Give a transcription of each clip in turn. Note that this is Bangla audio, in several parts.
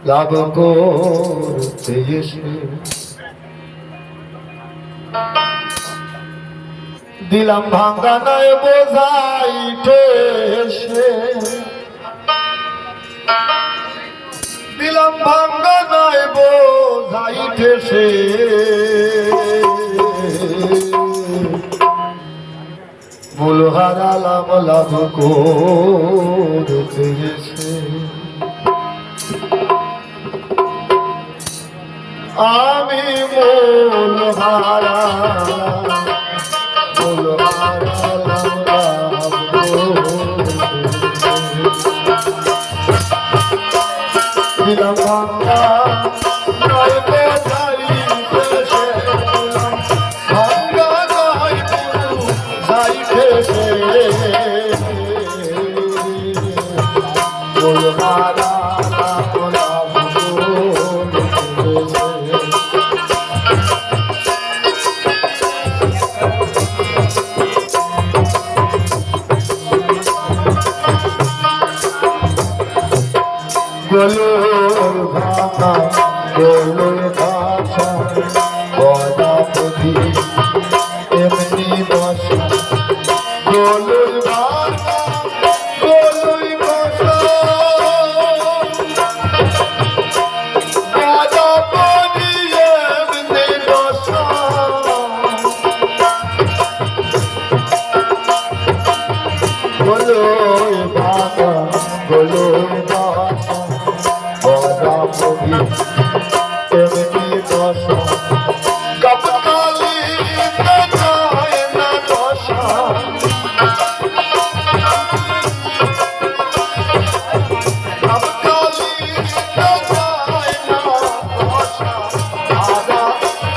লাভ করতে এসে দিলাম ভাঙ্গা নয় বোঝাইতে এসে দিলাম ভাঙ্গা নয় বোঝাইতে এসে মূল হারালাম লাভ করতে এসে আমি মূল হারালাম দিলাম ভাঙ্গা নয় বোঝাইতে এসে ভাঙ্গা নয় বোঝাইতে এসে মূল হারালাম লাভ গোলর ভাঙা গোলর ভাষা বড়া বুদ্ধি এমনি বসা গোলর ভাঙা গোলর ভাষা বড়া বুদ্ধি এমনি বসা গোলর ভাঙা গোলর ভাষা এমনি দশা কপকালি যায় না দশা কপকালি যায় না দশা আদা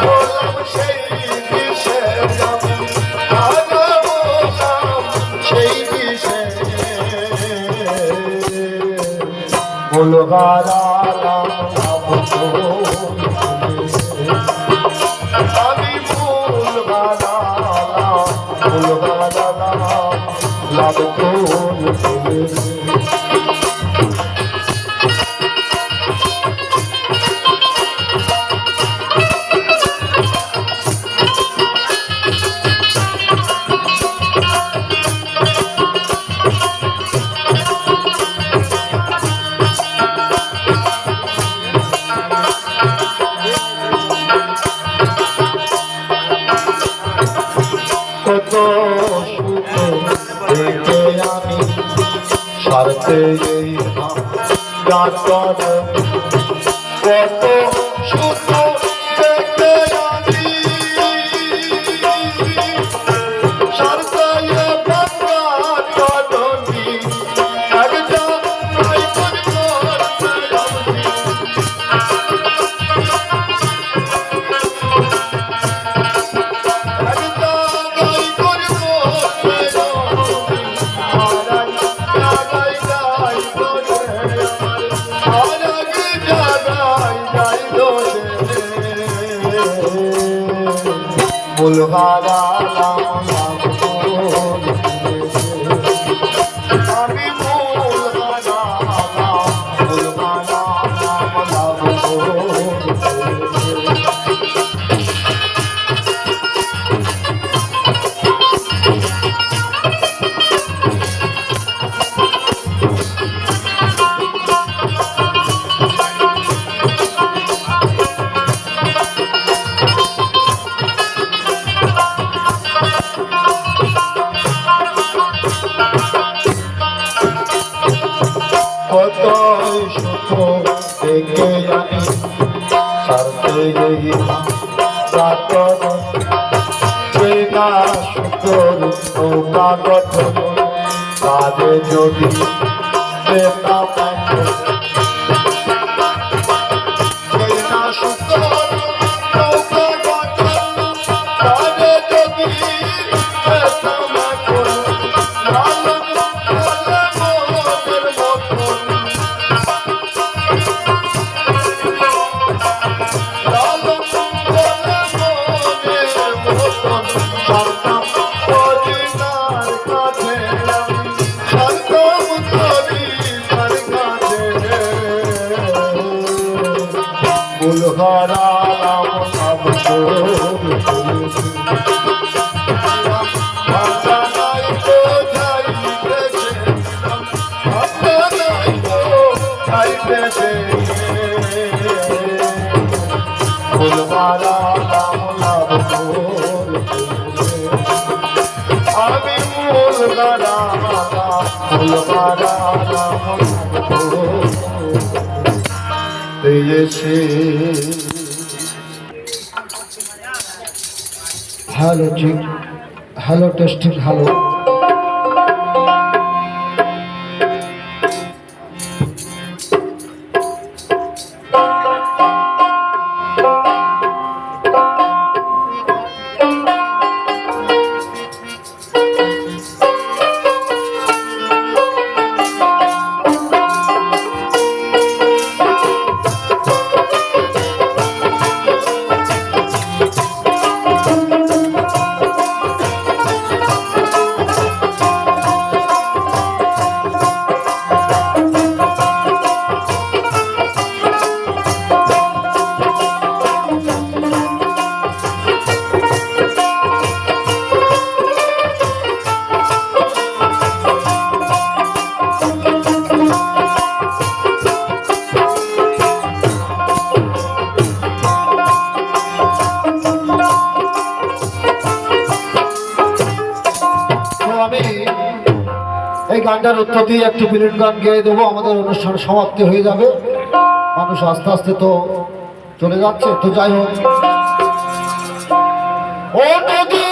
বললাম সেই দিশে যাবি আদা বললাম সেই দিশে বলো হারালাম আমি ভুল হারালাম লাভ করতে কত সুখে দেখে আমি সারতে কত সুখ দেখে আমি সারতে ভাঙ্গা চলনি একটা মূল হারালাম আমি মূল হারালাম লাভ কত সুখ দেখে আমি সারতে না শুকর নৌকা গঠন কাজে যদি না শুকর নৌকা গঠন কাজে যদি ধরালাম নাম আমি মূল গাড়া হ্যালো ঠিক হ্যালো টেস্টিং হ্যালো এই গানটার উত্তর দিয়ে একটু বিলিন গান গেয়ে দেবো, আমাদের অনুষ্ঠান সমাপ্তি হয়ে যাবে। মানুষ আস্তে আস্তে তো চলে যাচ্ছে, তো যাই হোক। ও নদী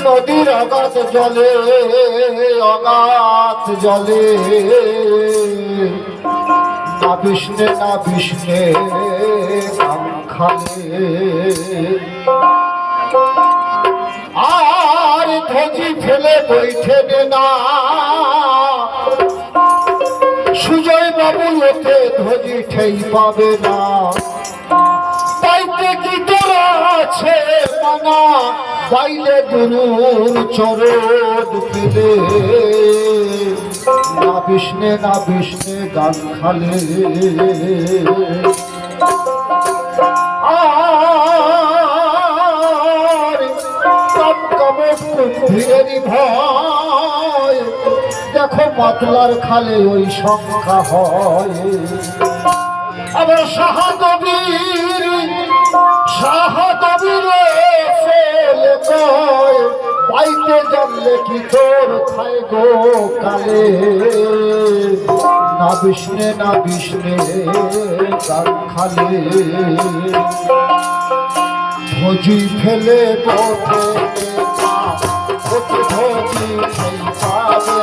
নদীর অগাধ জলে অগাধ জলে না বিষ্ণে না বিষ্ণে খালে আর ধজি ফেলে বৈঠে না সুজয় বাবু ওতে ধজি ঠেই পাবে না। তাইতে কি তোরা আছে মানা বাইলে গুরুর চরণ পেলে না বিষ্ণে না বিষ্ণে গান খালে ভয় দেখো মাতলার খালে ওই সংখ্যা হয়। আবার শাহাদবীর পাইতে জানলে কি তোর খায় গো কালে না বিষ্ণে না বিষ্ণে গান খালে ভোজি ফেলে বোধে ভোজি সেই পাবে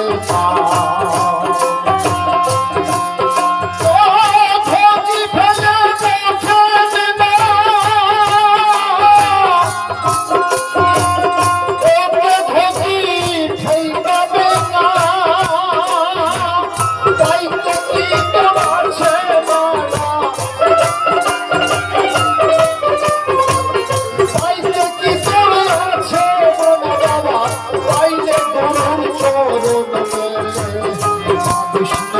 Krishna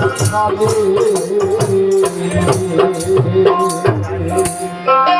খাবে